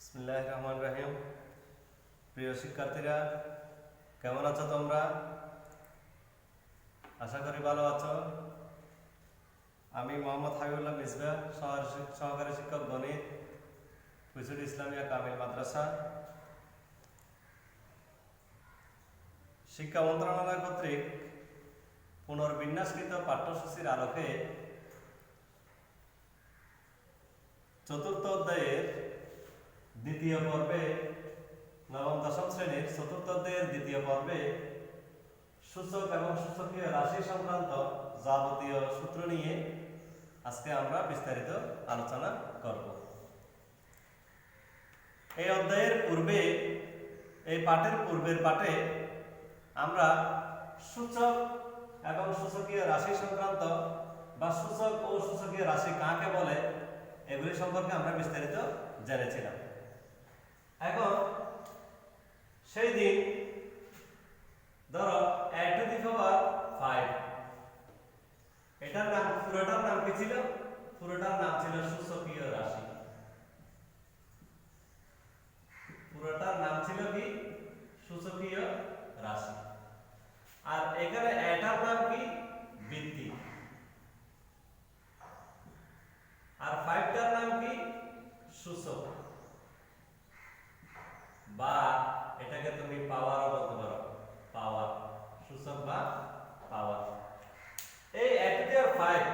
বিসমিল্লাহির রহমানির রহিম। প্রিয় শিক্ষার্থীরা, কেমন আছো তোমরা? আশা করি ভালো আছো। আমি মোহাম্মদ হাবিবুল্লাহ মিসবাহ, সহকারী শিক্ষক গণিত, কুইসুর ইসলামিয়া কামিল মাদ্রাসা। শিক্ষা মন্ত্রণালয় কর্তৃক পুনর্বিন্যাসকৃত পাঠ্যসূচির আলোকে চতুর্থ অধ্যায়ের দ্বিতীয় পর্বে, নবম দশম শ্রেণীর চতুর্থ অধ্যায়ের দ্বিতীয় পর্বে সূচক এবং সূচকীয় রাশি সংক্রান্ত যাবতীয় সূত্র নিয়ে আজকে আমরা বিস্তারিত আলোচনা করব। এই অধ্যায়ের পূর্বে, এই পাঠের পূর্বের পাঠে আমরা সূচক এবং সূচকীয় রাশি সংক্রান্ত বা সূচক ও সূচকীয় রাশি কাকে বলে এগুলি সম্পর্কে আমরা বিস্তারিত জেনেছিলাম। এখন সেই দিন ধরো a to the power 5, এটার নাম, পুরোটার নাম কি ছিল? পুরোটার নাম ছিল সূচকীয় রাশি। পুরোটার নাম ছিল কি? সূচকীয় রাশি। আর এখানে এটার নাম কি? বৃত্তি। আর 5টার নাম কি? সূচক, বা এটাকে তুমি পাওয়ারও বলতে পারো, পাওয়ার, সূচক বা পাওয়ার। এই 1 আর 5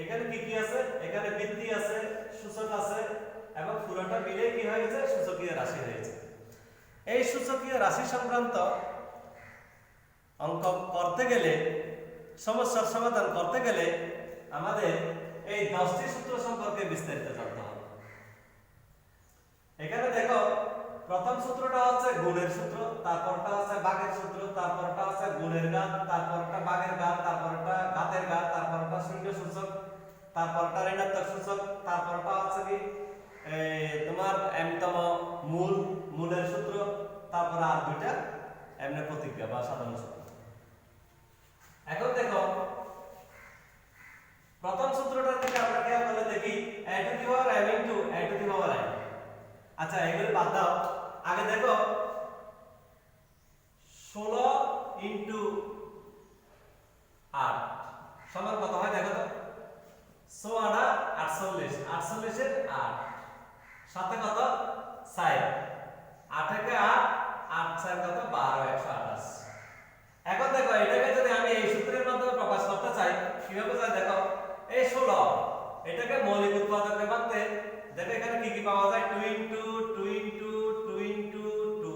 এখানে কি কি আছে? এখানে বৃত্তি আছে, সূচক আছে, এবং পুরোটা মিলে কি হয়েছে? সূচকীয় রাশি হয়েছে। এই সূচকীয় রাশি সংক্রান্ত অঙ্ক করতে গেলে, সমস্যার সমাধান করতে গেলে আমাদের এই 10টি সূত্র সম্পর্কে বিস্তারিত জানতে হবে। এখানে দেখো, প্রথম সূত্রটা হচ্ছে গুণের সূত্র, তারপরটা হচ্ছে ভাগের সূত্র, তারপরটা হচ্ছে গুণের ঘাত, তারপরটা ভাগের ঘাত, তারপরটা ঘাতের ঘাত, তারপরটা শূন্য সূচক, তারপরটা ঋণাত্মক সূচক, তারপরটা হচ্ছে কি তোমার এমতম মূল, মূলের সূত্র, তারপর আর দুইটা এমনি প্রতিজ্ঞা বা সাধারণ সূত্র। এখন দেখো, প্রথম সূত্রটা থেকে আমরা কি বলে দেখি, a to the power m into a to the power n। আচ্ছা, এগুলো বাদ দাও, আগে দেখো 16 into 8 সমান কত হয় দেখো তো। 16 48, 48 এর 8 সাথে কত? 4, 8 একে 8, 8 4 কত? 12, 128। এখন দেখো, এটাকে যদি আমি এই সূত্রের মাধ্যমে প্রকাশ করতে চাই, কিভাবে যায় দেখো, এই 16 এটাকে মৌলিক উৎপাদকে ভাঙতে দেখো, এখানে কি কি পাওয়া যায়? 2 into 2 into 2 into 2।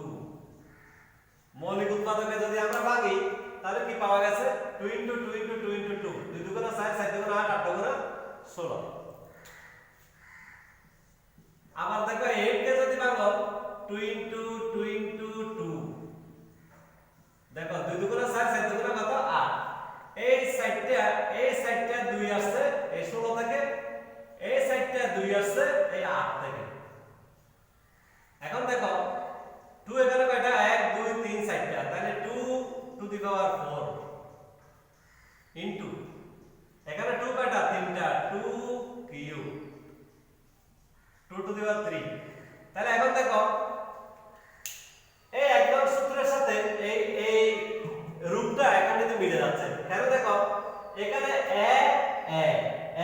মৌলিক উৎপাদকে যদি আমরা ভাঙি তাহলে কি পাওয়া গেছে? 2 into 2 into 2 into 2, 2 দুগুণে 4, 4 দুগুণে 8, 8 দুগুণে 16। আবার দেখো 8 কে যদি ভাঙো 2 into 2 into 2, দেখো 2 দুগুণে 4, 4 দুগুণে কত? 8। এই সাইডটা 2 আসছে এই 16 থেকে, এই সাইডটা 2 আসছে এই 8 থেকে। এখন দেখো 2 এখানে কয়টা? 1 2 3 সাইডটা, তাহলে 2 টু দি পাওয়ার 4 ইনটু এখানে 2 কয়টা? 3টা, 2 কিউব 2 টু দি পাওয়ার 3। তাহলে এখন দেখো, এই একদম সূত্রের সাথে এই রূপটা এখানে কিন্তু মিলে যাচ্ছে। কেন দেখো, এখানে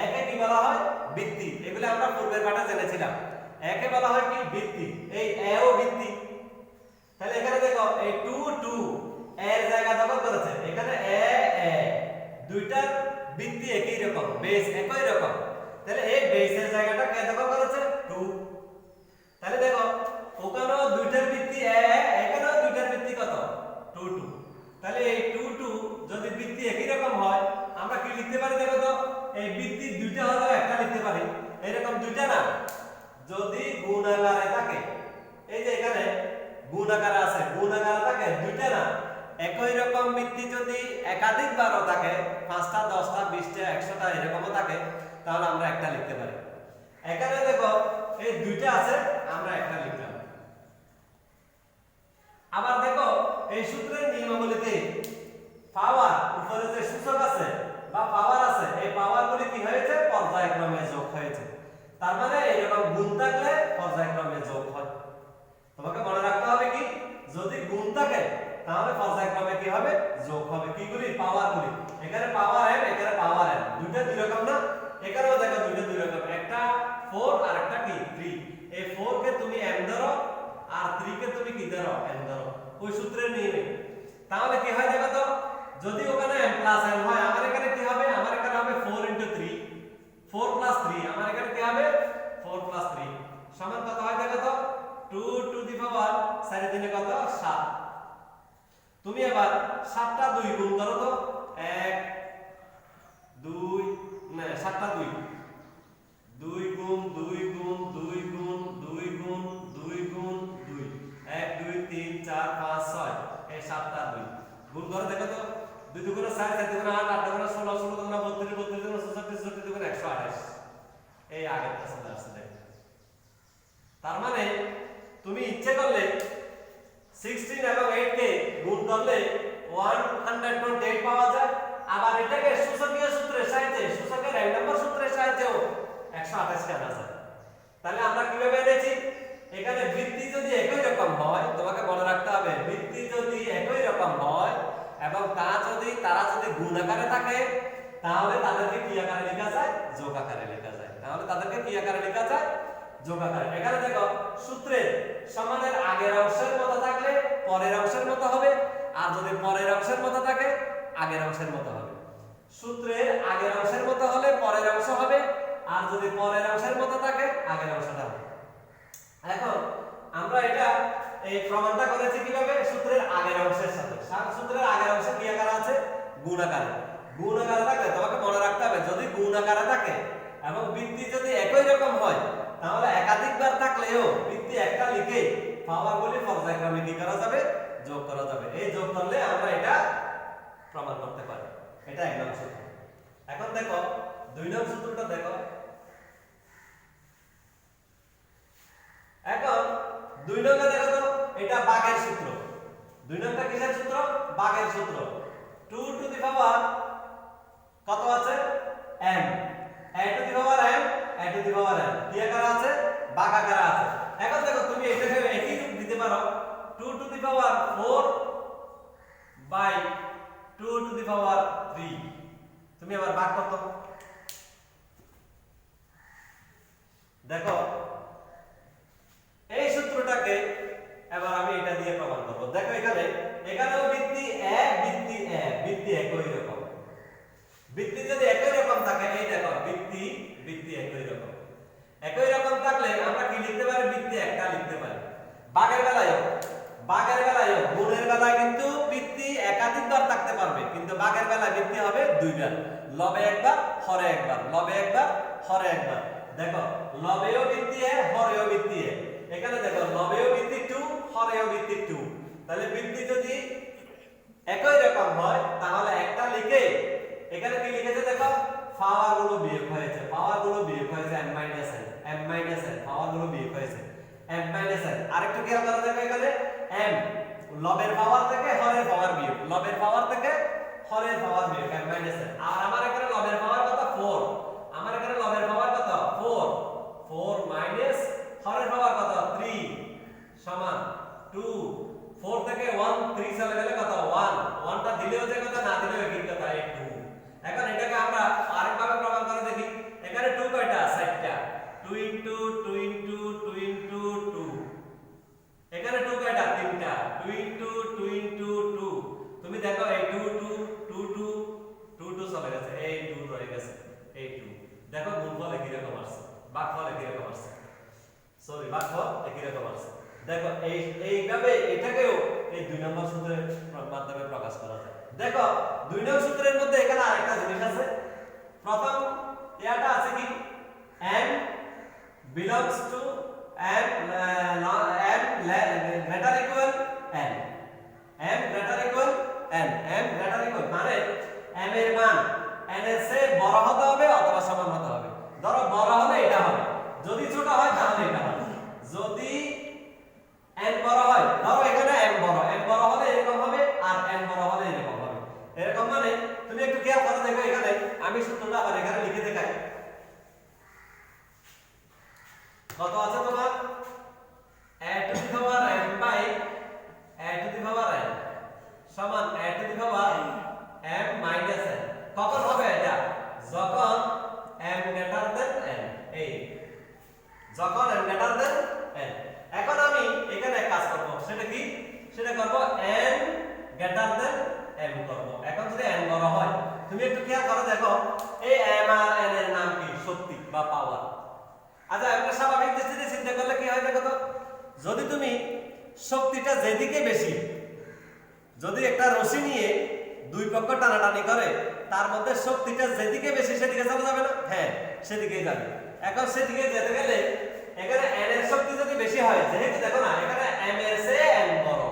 একে কি বলা হয়? বৃত্তি। এগুলো আমরা পূর্বের পাঠে জেনেছিলাম। একে বলা হয় কি? বৃত্তি। এই ও বৃত্তি। তাহলে এখানে দেখো, এই 2 2 এর জায়গা দখল করেছে। এখানে দুইটার বৃত্তি একই রকম, বেস একই রকম। তাহলে এই বেসের জায়গাটা কে দখল করেছে? 2। তাহলে দেখো, ওখানেও দুইটার বৃত্তি এখানেও দুইটার বৃত্তি কত? 2 2। তাহলে এই 2 2 যদি বৃত্তি একই রকম হয়, আমরা কি লিখতে পারি দেখো তো? এই বৃত্তি দুইটা হলেও একটা লিখতে পারি, এরকম দুইটা না। যদি গুণ আকারে থাকে, এই যে এখানে গুণ আকারে আছে, গুণ আকারে থাকে দুইটা না। একই রকম বৃত্তি যদি একাধিকবারও থাকে, 5টা 10টা 20টা 100টা এরকমও থাকে, তাহলে আমরা একটা লিখতে পারি। এখানে দেখো, এই দুইটা আছে, আমরা একটা লিখলাম। আবার দেখো, এই সূত্রের নিয়মাবলীতে পাওয়ার, উপরে যে সূচক আছে বা পাওয়ার আছে, এই পাওয়ারগুলি কি হয়েছে? পর্যায়ক্রমে যোগ হয়েছে। তার মানে এরকম গুণ থাকলে পর্যায়ক্রমে যোগ এটা কি 3, এই 4 কে তুমি m ধরো আর 3 কে তুমি কি ধরো n ধরো, ওই সূত্রের নিয়মে। তাহলে কি হয় দেখো তো, যদি ওখানে m প্লাস n হয়, আমার এখানে কি হবে, আমার এখানে হবে 4 * 3, 4 + 3, আমার এখানে কি হবে 4 + 3 সমান কত হয় দেখো তো, 2 টু দি পাওয়ার 4 × 3 কত 7। তুমি এবার 7টা 2 গুণ করো তো, 1 2 না 7টা 2, 2 গুণ 2 গুণ 2 গুণ 2 গুণ 2 গুণ 2, 1 2 3 4 5 6, এই 7টা 2 গুণ করো দেখো তো, 2 দুগুণে 4, 4 দুগুণে 8, 8 দুগুণে 16, 16 দুগুণে 32, 32 দুগুণে 64, 64 দুগুণে 128, এই আগেরটা চলে আসছে দেখো। তার মানে তুমি ইচ্ছে করলে 16 এবং 8 কে গুণ করলে 128 পাওয়া যায়, আবার এটাকে সূচকীয় সূত্রের সাহায্যে, সূচকের এক নম্বর সূত্রের সাহায্যেও 128 কে আনা যায়। তাহলে আমরা কিভাবে এনেছি, এখানে বৃত্তি যদি একই রকম হয়, তোমাকে মনে রাখতে হবে বৃত্তি যদি একই রকম হয় এবং তারা যদি গুণ আকারে থাকে, তাহলে তাদেরকে কি আকারে লেখা যায়, যোগ আকারে লেখা যায়। তাহলে তাদেরকে কি আকারে লেখা যায়, যোগ আকারে। এখানে দেখো সূত্রের সমানের আগের অংশের মতো থাকলে পরের অংশের মতো হবে, আর যদি পরের অংশের মতো থাকে আগের অংশের মতো হবে। সূত্রের আগের অংশের মতো হলে পরের অংশ হবে, আর যদি পরের অংশের মতো থাকে আগের অংশটা হবে। এখন আমরা এটা এই প্রমাণটা করেছি কিভাবে, সূত্রের আগের অংশের সাথে। সূত্রের আগের অংশে কি আকারে আছে, গুণ আকারে। গুণ আকারে থাকলে তোমাকে মনে রাখতে হবে, যদি গুণ আকারে থাকে এবং বৃত্তি যদি একই রকম হয়, তাহলে একাধিকবার থাকলেও বৃত্তি একটা লিখে পাওয়ারগুলি পর্যায়ক্রমে কি করা যাবে, যোগ করা যাবে। এই যোগ করলে আমরা এটা প্রমাণ করতে পারি। এটা এক নম্বর সূত্র। এখন দেখো 2 নম্বর সূত্রটা দেখো। এখন 2 নম্বরে দেখো তো, এটা ভাগের সূত্র। 2 নম্বরটা কিসের সূত্র, ভাগের সূত্র। 2 টু দি পাওয়ার কত আছে m, a to the power m, a to the power m কি আকারে আছে, ভাগ আকারে আছে। এখন দেখো তুমি এটাকে একই রূপ দিতে পারো, 2 to the power 4 by 2 to the power 3, তুমি আবার ভাগ করো। দেখো এই সূত্রটাকে এবার আমি এটা দিয়ে প্রমাণ করব। দেখো এখানেও বৃত্তি a, বৃত্তি a, বৃত্তি একই রকম। বৃত্তি যদি একই রকম থাকে, এই দেখো বৃত্তি একই রকম। একই রকম থাকলে আমরা কি লিখতে পারি, বৃত্তি একটা লিখতে পারি। ভাগের বেলায়ও গুণের বেলায় কিন্তু বৃত্তি একাধিকবার থাকতে পারবে, কিন্তু ভাগের বেলায় বৃত্তি হবে দুইবার, লবে একবার হরে একবার, লবে একবার হরে একবার। দেখো লবেও বৃত্তি है, হরেও বৃত্তি है। এখানে দেখো লবেও বৃত্তি 2, হরেও বৃত্তি 2। তাহলে বৃত্তি যদি একই রকম হয়, তাহলে একটা লিখে এখানে কি লিখেছে দেখো, পাওয়ারগুলো বিয়োগ হয়েছে, পাওয়ারগুলো বিয়োগ হয়েছে m - n, পাওয়ারগুলো বিয়োগ হয়েছে m - n। আরেকটু খেয়াল করে দেখো, এখানে m লবের পাওয়ার থেকে হরের পাওয়ার বিয়োগ, লবের পাওয়ার থেকে হরের পাওয়ার বিয়োগ m - n। আর আমার এখানে লবের পাওয়ার কত 4, আমার এখানে লবের পাওয়ার কত 4, 4 মাইনাস হরের পাওয়ার কত 3 সমান 2, 4 থেকে 1 3 চলে গেলে কত 1, 1টা দিলেও যে কত, না দিলেও একই কথা, এই 2। এখন এটাকে আমরা আরেকভাবে প্রমাণ করে দেখি। এখানে 2 কয়টা, 4টা, 2 * 2 * 2 * 2। এখানে 2 কয়টা, 3টা, 2 * 2 * 2। তুমি দেখো এই 2 2 2 2 2 2 চলে গেছে, এই 2 রয়ে গেছে, এই 2। দেখো গুণফল একই রকম আসছে, ভাগফল একই রকম আসছে, ভাগফল একই রকম আসছে। দেখো এইভাবে এটাকেও এই 2 নম্বর সূত্রের মাধ্যমে প্রকাশ করা যায়। দেখো 2 নম্বর সূত্রের মধ্যে এখানে আরেকটা জিনিস আছে। প্রথম এটা আছে কি, m belongs to m greater equal n, m greater equal n, m greater equal মানে m এর মান n এর চেয়ে বড় হতে হবে অথবা সমান হতে হবে। ধরো বড় হলে এটা হবে, যদি ছোট হয় তাহলে এটা হবে। যদি n বড় হয়, ধরো এখানে m বড় হলে এরকম হবে, আর n বড় হলে এরকম হবে। এরকম মানে তুমি একটু খেয়াল করে দেখো, এখানে আমি সূত্রটা আবার এখানে লিখে দেখাই। কত আছে তোমার, a to the power m by a to the power n সমান a to the power m minus n। কখন হবে এটা, যখন m greater than n। এই যখন n গ্রেটার দেন n। এখন আমি এখানে এক কাজ করব, সেটা কি? সেটা করব n গ্রেটার দেন m করব। এখন যদি n বড় হয়, তুমি একটু খেয়াল করো, দেখো এই m আর n এর নাম কি? শক্তি বা পাওয়ার। আচ্ছা, একটা স্বাভাবিক দৃষ্টিতে চিন্তা করলে কি হয় দেখো তো, যদি তুমি শক্তিটা যেদিকে বেশি, যদি একটা রশি নিয়ে দুই পক্ষ টানাটানি করে, তার মধ্যে শক্তিটা যেদিকে বেশি সেদিকে চলে যাবে না? হ্যাঁ, সেদিকেই যাবে। এখন সেদিকে যেতে গেলে এখানে n এর শক্তি যদি বেশি হয়, যেহেতু দেখো না এখানে m এর চেয়ে n বড়,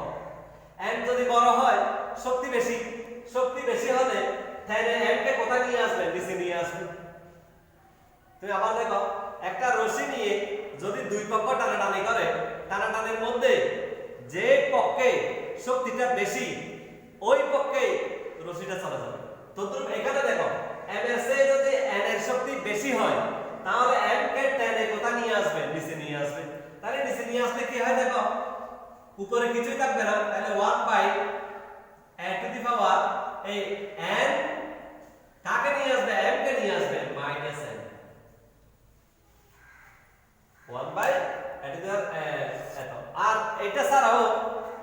n যদি বড় হয় শক্তি বেশি, শক্তি বেশি হলে তাহলে m কে কোথায় নিয়ে আসবে? নিচে নিয়ে আসবে। তুমি আবার দেখো, একটা রশি নিয়ে যদি দুই পক্ষ টানাটানি করে, টানাটানির মধ্যে যে পক্ষে শক্তিটা বেশি ওই পক্ষে রশিটা চলে যাবে। তো তুমি এখানে দেখো m এর চেয়ে যদি n এর শক্তি বেশি হয়, তাহলে m কে টেনে কোথায় নিয়ে আসবে? নিচে নিয়ে আসবে। তাহলে নিচে নিয়ে আসলে কি হয় দেখো, উপরে কিছুই থাকবে না, তাহলে 1 by a to the power এই n কাকে নিয়ে আসবে? m কে নিয়ে আসবে minus n। 1 by a to the power এত। আর এটা ছাড়াও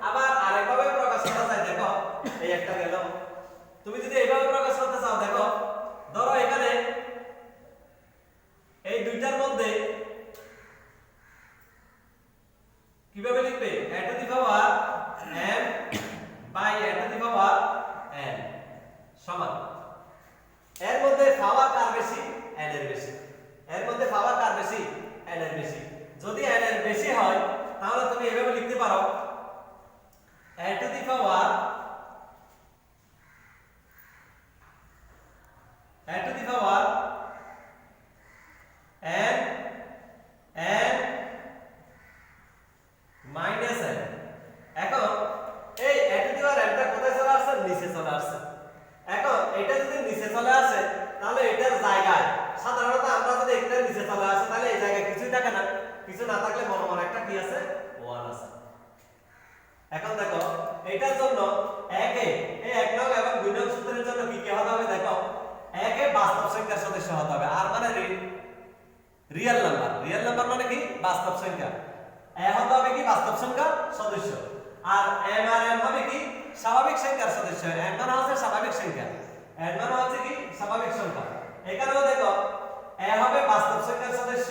আবার আরেকভাবে প্রকাশ করা যায়, দেখো এই একটা গেল। তুমি যদি এইভাবে প্রকাশ করতে চাও, দেখো ধরো এখানে এই দুইটার মধ্যে কিভাবে লিখবে? a to the power m by a to the power n সমান, এর মধ্যে পাওয়ার কার বেশি? n এর বেশি। এর মধ্যে পাওয়ার কার বেশি? n এর বেশি। যদি n এর বেশি হয় তাহলে তুমি এভাবে লিখতে পারো a to the power n minus n। এখন এই a to the power n টা কোথায় চলে আসছে? নিচে চলে আসছে। এখন এটা যদি নিচে চলে আসে, তাহলে এটার জায়গায় সাধারণত আমরা যদি এটা নিচে চলে আসে, তাহলে এই জায়গায় কিছুই থাকে না, কিছু না থাকলে মনে মনে একটা কি আছে? 1 আছে। এখন দেখো এটার জন্য একে এই 1 নং এবং 2 নং সূত্রের জন্য কি কি হতে হবে? দেখো একে বাস্তব সংখ্যার সদস্য হতে হবে, আর মানে রিয়েল নাম্বার। রিয়েল নাম্বার মানে কি? বাস্তব সংখ্যা। এ হতে হবে কি? বাস্তব সংখ্যার সদস্য। আর m আর n হবে কি? স্বাভাবিক সংখ্যার সদস্য। n মানে হচ্ছে স্বাভাবিক সংখ্যা, n মানে হচ্ছে কি? স্বাভাবিক সংখ্যা। এখানেও দেখো a হবে বাস্তব সংখ্যার সদস্য,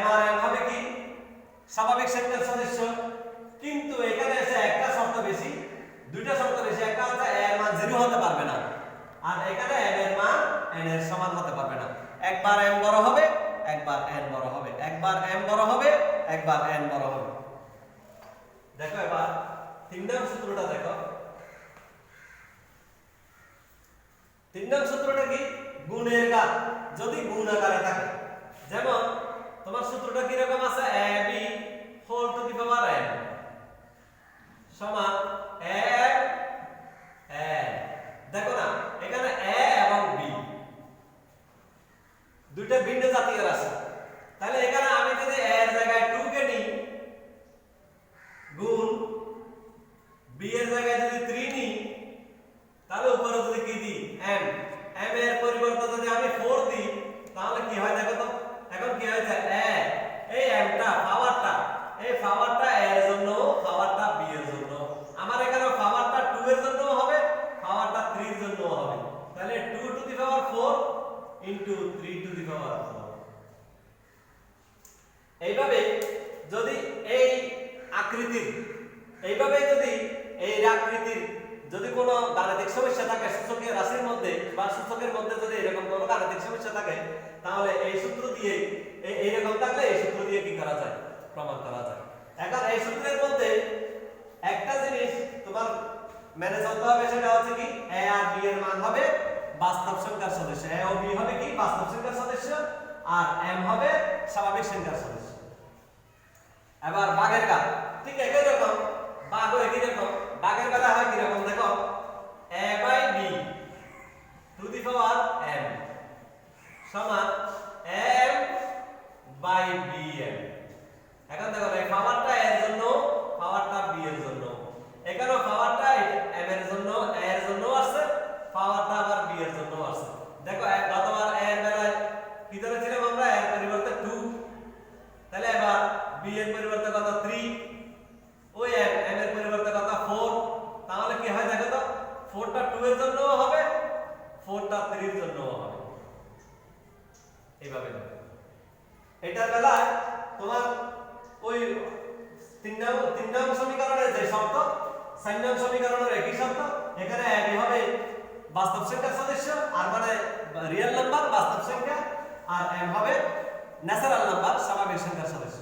m আর n হবে কি? স্বাভাবিক সংখ্যার সদস্য। কিন্তু এখানে এসে একটা শর্ত বেশি, দুইটা শর্ত বেশি। একটা হচ্ছে a এর মান 0 হতে পারবে না, আর এখানে m এর মান n এর সমান হতে পারবে না। একবার m বড় হবে, একবার n বড় হবে, একবার m বড় হবে, একবার n বড় হবে। দেখো এবার 3 নং সূত্রটা দেখো। 3 নং সূত্রটা কি? গুণের ঘাত যদি গুণ আকারে থাকে। যেমন তোমার সূত্রটা কি রকম আছে? ab whole to the power n সমান m n। দেখো না এখানে a এবং b দুইটা ভিন্ন জাতীয় রাশি, তাহলে এখানে আমি যদি a এর জায়গায় 2 কে নিই গুণ b এর জায়গায় যদি 3 নিই, তাহলে উপরে যদি কি দিই? m। m এর পরিবর্তে যদি আমি 4 দিই, তাহলে কি হয় দেখো তো। এখন কি হয়েছে? এই m টা পাওয়ারটা, এই পাওয়ারটা a এর জন্য, পাওয়ারটা b এর জন্য। আমার এখানে পাওয়ারটা 2 এর জন্য হবে, পাওয়ারটা 3 এর জন্য হবে। তাহলে 2 to the power 4 into 3 to the power 4। এইভাবে যদি এই আকৃতির, এইভাবে যদি এই আকৃতির যদি কোনো গাণিতিক সমস্যা থাকে সূচকীয় রাশির মধ্যে বা সূচকের মধ্যে, যদি এরকম কোনো গাণিতিক সমস্যা থাকে, তাহলে এই সূত্র দিয়ে, এইরকম থাকলে এই সূত্র দিয়ে কি করা যায়? প্রমাণ করা যায়। এখন এই সূত্রের মধ্যে একটা জিনিস তোমার মেনে চলতে হবে, সেটা হচ্ছে কি? a আর b এর মান হবে বাস্তব সংখ্যার সদস্য। a ও b হবে কি? বাস্তব সংখ্যার সদস্য, আর m হবে স্বাভাবিক সংখ্যার সদস্য। এবার ভাগের কাজ ঠিক একই রকম, ভাগও একই রকম। ভাগের বেলা হয় কি রকম? দেখো a by b to the power m সমান m বাই bm। এখন দেখো এই পাওয়ারটা এর জন্য, পাওয়ারটা b এর জন্য। এখানেও পাওয়ারটা m এর জন্য, a এর জন্য আছে, পাওয়ারটা আবার b এর জন্য আছে। দেখো গতবার a এর বেলায় কি ধরেছিলাম আমরা? এর পরিবর্তে 2, এর পরিবর্তে কত 3, ওই m এর পরিবর্তে কত 4, তাহলে কি হয় দেখো তো 4টা 2 এর জন্যও হবে, 4টা 3 এর জন্যও হবে। এইভাবে এটার বেলায় তোমার ওই 3 নং সমীকরণের যে শর্ত 4 নং সমীকরণের একই শর্ত, এখানে একই হবে বাস্তব সংখ্যার সদস্য, আর মানে রিয়েল নাম্বার বাস্তব সংখ্যা, আর m হবে ন্যাচারাল নাম্বার স্বাভাবিক সংখ্যার সদস্য।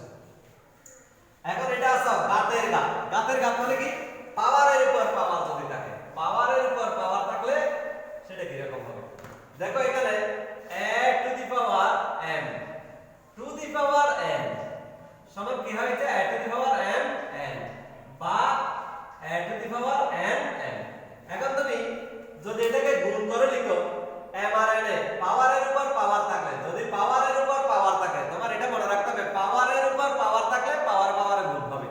এখন এটা আছে ঘাতের ঘাত। ঘাতের ঘাত মানে কি? পাওয়ারের উপর পাওয়ার যদি থাকে, পাওয়ারের উপর পাওয়ার থাকলে সেটা কি রকম হবে দেখো, এখানে a to the power m two the power n সমান কি হয়েছে a to the power m n বা a to the power n n। এখন তুমি যদি এটাকে গুণ করে লিখো m আর n এ পাওয়ারের উপর পাওয়ার থাকলে, যদি পাওয়ারের উপর পাওয়ার থাকে, তোমার এটা মনে রাখতে হবে পাওয়ারের উপর পাওয়ার থাকলে পাওয়ার পাওয়ার গুণ হবে,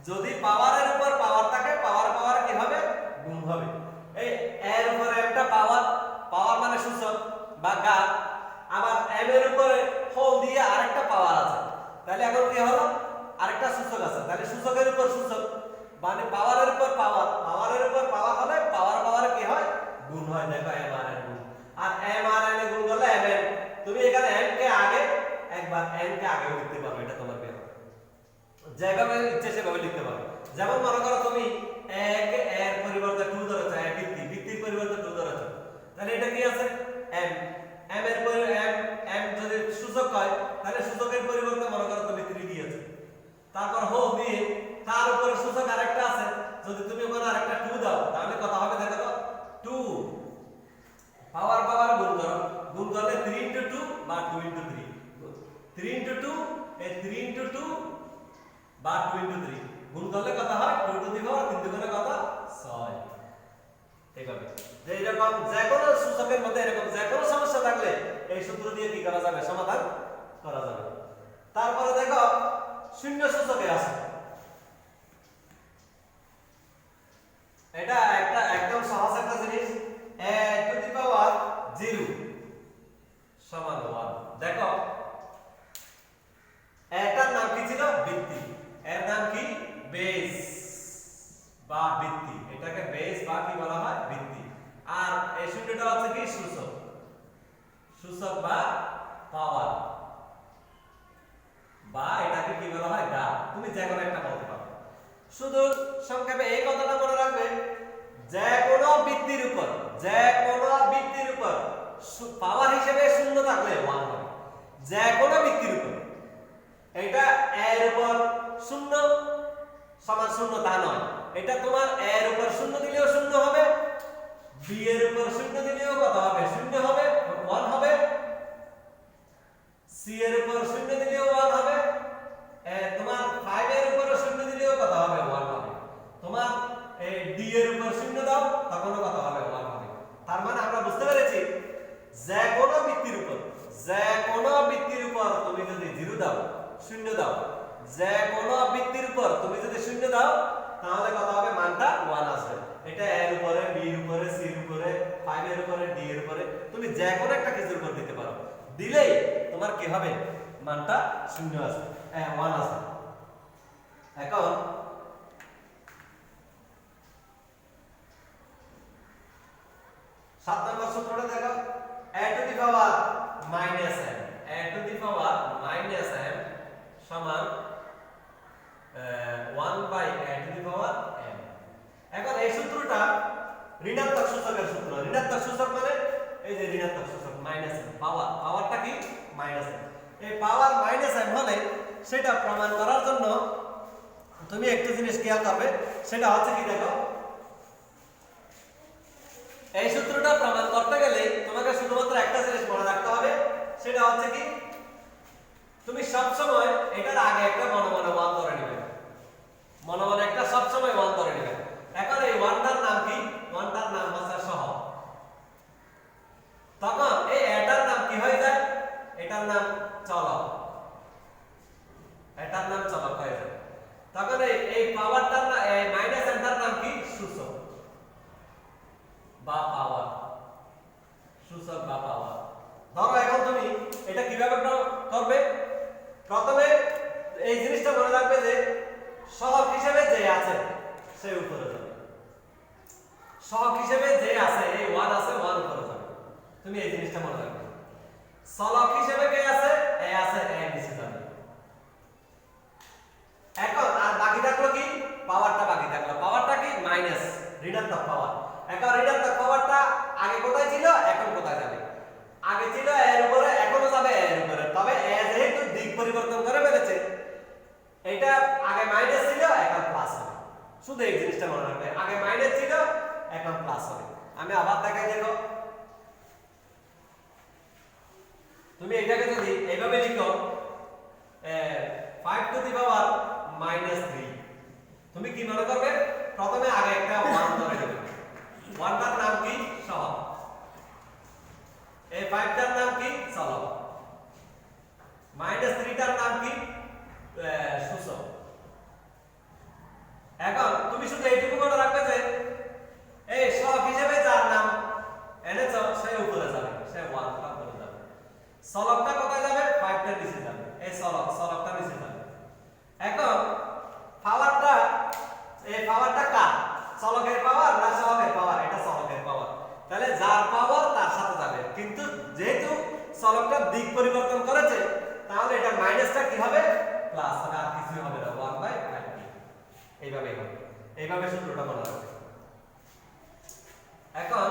যদি পাওয়ারের উপর পাওয়ার থাকে পাওয়ার পাওয়ার কি হবে গুণ হবে। এই এর উপরে একটা পাওয়ার, পাওয়ার মানে সূচক বা ঘাত, আবার m এর উপরে হোল দিয়ে আরেকটা পাওয়ার আছে, তাহলে এখন কি হলো আরেকটা সূচক আছে, তাহলে সূচকের উপর সূচক মানে পাওয়ারের উপর পাওয়ার, পাওয়ারের উপর পাওয়ার হলে পাওয়ার পাওয়ার কি হয় গুণ হয়। দেখো m আর n গুণ, আর m আর n এ গুণ করলে m n, তুমি এখানে m কে আগে একবার n কে আগে লিখতে পারো, এটা তোমার ব্যাপার, যেভাবে ইচ্ছে সেভাবে লিখতে পারো। যেমন মনে করো তুমি 1 এর পরিবর্তে 2 ধরেছো, ভিত্তির পরিবর্তে 2 ধরেছো, তাহলে এটা কি আছে m, m এর পরে m যদি সূচক হয় তাহলে সূচকের পরিবর্তে মনে করো তুমি 3 দিয়েছো, তারপর হোল দিয়ে তার উপরে সূচক আরেকটা আছে, যদি তুমি ওখানে আরেকটা 2 দাও তাহলে কত হবে দেখো তো 2, পাওয়ার পাওয়ার গুণ করো, গুণ করলে 3 ইনটু 2 বা 2 ইনটু 3, 3 ইনটু 2 এই 3 ইনটু 2 বা 2 ইনটু 3 গুণ করলে কত হয় 2 টু দি পাওয়ার 3 দুগুণে কত 6। এইভাবে যে এরকম যে কোনো সূচকের মধ্যে এরকম যে কোনো সমস্যা থাকলে এই সূত্র দিয়ে কি করা যাবে সমাধান করা যাবে। তারপরে দেখো শূন্য সূচকে আছে, এটা একটা একদম সহজ একটা জিনিস, a টু দি পাওয়ার 0 সমান 1। দেখো এটার নাম কি ছিল ভিত্তি, এর নাম কি বেস বা ভিত্তি, এটাকে বেস বা কি বলা হয় ভিত্তি, আর এই শূন্যটা হচ্ছে কি সূচক, সূচক বা পাওয়ার, বা এটাকে কি বলা হয় ঘাত, তুমি যে কোনো একটা বলতে পারো। শুধু সংক্ষেপে এই কথাটা মনে রাখবে, যে কোনো ভিত্তির উপর, যে কোনো ভিত্তির উপর পাওয়ার হিসেবে শূন্য থাকলে 1 হবে, যে কোনো ভিত্তির উপর। এটা এর উপর 0 সমান 0 তা নয়, এটা তোমার এর উপর 0 দিলেও 0 হবে, বি এর উপর 0 দিলেও কত হবে 0 হবে 1 হবে, সি এর উপর 0 দিলেও 1 হবে, তোমার 5 এর উপর 0 দিলেও কত হবে 1 হবে, তোমার ডি এর উপর 0 দাও তখনও কত হবে 1 হবে। তার মানে আমরা বুঝতে পেরেছি যে কোনো ভিত্তির উপর, যে কোনো ভিত্তির উপর তুমি যদি 0 দাও 0 দাও, যে কোনো ভিত্তির উপর তুমি যদি 0 দাও তাহলে কত হবে মানটা 1 আসবে। এটা এর উপরে বি এর উপরে সি এর উপরে 5 এর উপরে ডি এর উপরে তুমি যে কোনো একটা কিছুর উপর দিতে পারো, দিলেই তোমার কি হবে মানটা 0 আসবে, 1 আসবে। এখন 7 নম্বর সূত্রটা দেখো, a to the power minus m, a to the power minus m সমান 1 by a to the power m। এখন এই সূত্রটা ঋণাত্মক সূচকের সূত্র, ঋণাত্মক সূচক মানে এই যে ঋণাত্মক সূচক মাইনাস m, পাওয়ার, পাওয়ারটা কি মাইনাস m, এই পাওয়ার মাইনাস m হলে সেটা প্রমাণ করার জন্য তুমি একটা জিনিস খেয়াল করবে, সেটা হচ্ছে কি দেখো, এই সূত্রটা প্রমাণ করতে গেলে তোমাকে শুধুমাত্র একটা জিনিস মনে রাখতে হবে, সেটা হচ্ছে কি তুমি সব সময় এটার আগে একটা মনে মনে 1 ধরে নেবে, মনে মনে একটা সব সময় 1 ধরে নেবে। এখন এই 1টার নাম কি, 1টার নাম হচ্ছে সহগ, তখন এই এটার নাম কি হয়ে যায়, এটার নাম চলক, এটার নাম চলক হয়ে যায়। তখন এই পাওয়ারটার না এই মাইনাস এটার নাম কি সূচক বা পাওয়ার, সূচক বা পাওয়ার। ধরো এখন তুমি এটা কিভাবে করবে, প্রথমে এই জিনিসটা মনে রাখবে সহগ হিসেবে যে আছে সে উপরে যাবে, সহগ হিসেবে যে আছে এই 1 আছে 1 উপরে যাবে। তুমি এই জিনিসটা মনে রাখবে। চলক হিসেবে কে আছে? এ আছে, এ নিচে যাবে। এখন আর বাকি থাকলো কি? পাওয়ারটা বাকি থাকলো। পাওয়ারটা কি? মাইনাস, ঋণাত্মক পাওয়ার। এখন ঋণাত্মক পাওয়ারটা আগে কোথায় ছিল, এখন কোথায় যাবে? আগে ছিল এর উপরে, এখনো যাবে এর উপরে। তবে এ যেহেতু দিক পরিবর্তন করে ফেলেছে, এটা আগে মাইনাস ছিল, এখন প্লাস হবে। শুধু এই জিনিসটা মনে রাখবে, আগে মাইনাস ছিল, এখন প্লাস হবে। আমি আবার দেখাই দেখো। তুমি এটাকে যদি এইভাবে লিখো 5 টু দি পাওয়ার -3, তুমি কি মনে করবে? প্রথমে আগে একটা 1 ধরে নেবে। 1টার নাম কি? সহগ। এই 5টার নাম কি? চলক। -3টার নাম কি? সূচক। এখন তুমি শুধু এইটুকু মনে রাখবে যে এই সহগ হিসেবে যার নাম এনেছো সে উপরে যাবে, সে 1টা উপরে যাবে। চলকটা কোথায় যাবে? 5টা নিচে যাবে। এই চলকটা নিচে যাবে। এখন পাওয়ারটা, এই পাওয়ারটা কার? চলকের পাওয়ার না সহগের পাওয়ার? এটা চলকের পাওয়ার। তাহলে যার পাওয়ার তার সাথে যাবে। কিন্তু যেহেতু চলকটা দিক পরিবর্তন করেছে, তাহলে এটা মাইনাসটা কি হবে? প্লাস হবে, আর কিছুই হবে না, 1/5। এইভাবে হবে। এইভাবে সূত্রটা মনে রাখবে। এখন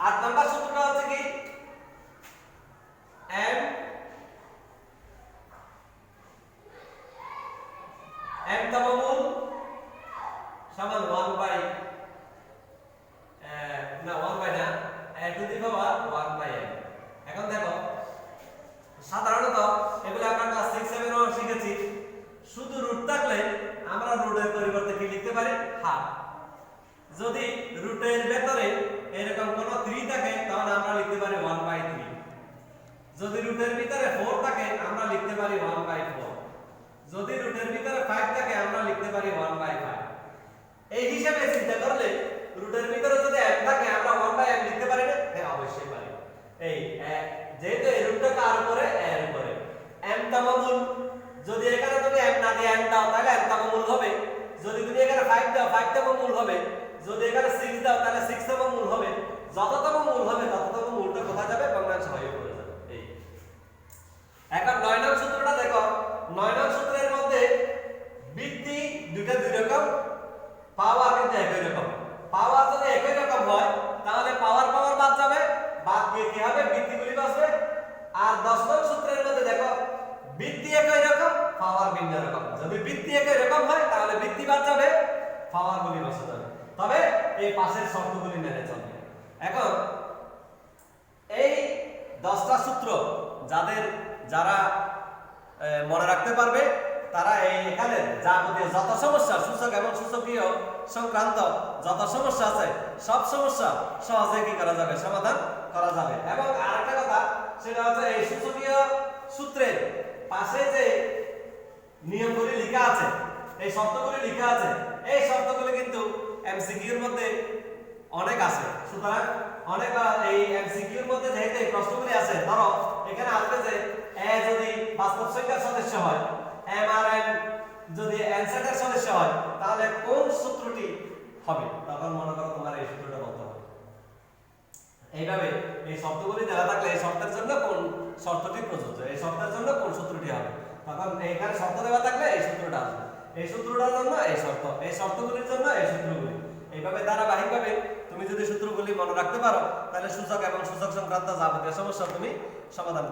8 নাম্বার সূত্রটা হচ্ছে কি? m তম মূল সমান 1/, না 1/, না a to the power 1/m। এখন দেখো, সাধারণত এগুলো আমরা ক্লাস 6 7 এও শিখেছি। শুধু রুট থাকলে আমরা রুটের পরিবর্তে কি লিখতে পারি? হাফ। যদি রুটের ভেতরে এরকম কোন 3 থাকে তাহলে আমরা লিখতে পারি 1/3। যদি রুটের ভিতরে 4 থাকে আমরা লিখতে পারি 1/4। যদি রুটের ভিতরে 5 থাকে আমরা লিখতে পারি 1/5। এই হিসাবে চিন্তা করলে রুটের ভিতরে যদি m থাকে আমরা 1/m লিখতে পারি না? হ্যাঁ, অবশ্যই পারি। এই যেহেতু এই রুটটা কার উপরে? এর উপরে। m তম মূল, যদি এখানে তুমি m না দিয়ে m দাও তাহলে m তম মূল হবে। যদি তুমি এখানে 5 দাও 5 তম মূল হবে। যদি এখানে 6 দাও তাহলে 6 তম মূল হবে। যততম মূল হবে তততম মূলটা কোথায় যাবে? ভগ্নাংশ হয়ে পড়ে যাবে। এই এখন 9 নং সূত্রটা দেখো। 9 নং সূত্রের মধ্যে বৃত্তি দুইটা দুই রকম, পাওয়ার কিন্তু একই রকম। পাওয়ার যদি একই রকম হয় তাহলে পাওয়ার বাদ যাবে, বাদ দিয়ে কি হবে? বৃত্তিগুলি বাঁচবে। আর 10 নং সূত্রের মধ্যে দেখো, বৃত্তি একই রকম, পাওয়ার ভিন্ন রকম। যদি বৃত্তি একই রকম হয় তাহলে বৃত্তি বাদ যাবে, পাওয়ার গুলি বাঁচা যাবে। তবে এই পাশের শর্তগুলি মেনে চলবে। এখন এই 10টা সূত্র যারা মনে রাখতে পারবে তারা এখানে যাবতীয় যত সমস্যা, সূচক এবং সূচকীয় সংক্রান্ত যত সমস্যা আছে সব সমস্যা সহজে কি করা যাবে? সমাধান করা যাবে। এবং আরেকটা কথা, সেটা হচ্ছে এই সূচকীয় সূত্রের পাশে যে নিয়মগুলি লেখা আছে, এই শর্তগুলি লেখা আছে, এই শর্তগুলি কিন্তু এমসিকিউর মধ্যে অনেক আছে। সুতরাং অনেক এই এমসিকিউর মধ্যে যেহেতু এই প্রশ্নগুলি আছে, ধরো এখানে আসবে যে এ যদি বাস্তব সংখ্যার সদস্য হয়, m আর n যদি n সেটের সদস্য হয়, তাহলে কোন সূত্রটি হবে? তখন মনে করো তোমার এই সূত্রটা বলতে হবে। এইভাবে এই শর্তগুলি দেওয়া থাকলে এই শর্তের জন্য কোন শর্তটি প্রযোজ্য, এই শর্তের জন্য কোন সূত্রটি হবে, তখন এইখানে শর্ত দেওয়া থাকলে এই সূত্রটা আসবে। এই সূত্রটার জন্য এই শর্ত, এই শর্তগুলির জন্য এই সূত্রগুলি। এইভাবে ধারাবাহিকভাবে তুমি যদি সূত্রগুলি মনে রাখতে পারো তাহলে সূচক এবং সূচক সংক্রান্ত যাবতীয় সমস্যা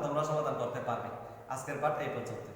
তোমরা সমাধান করতে পারবে। আজকের পাঠ এই পর্যন্ত।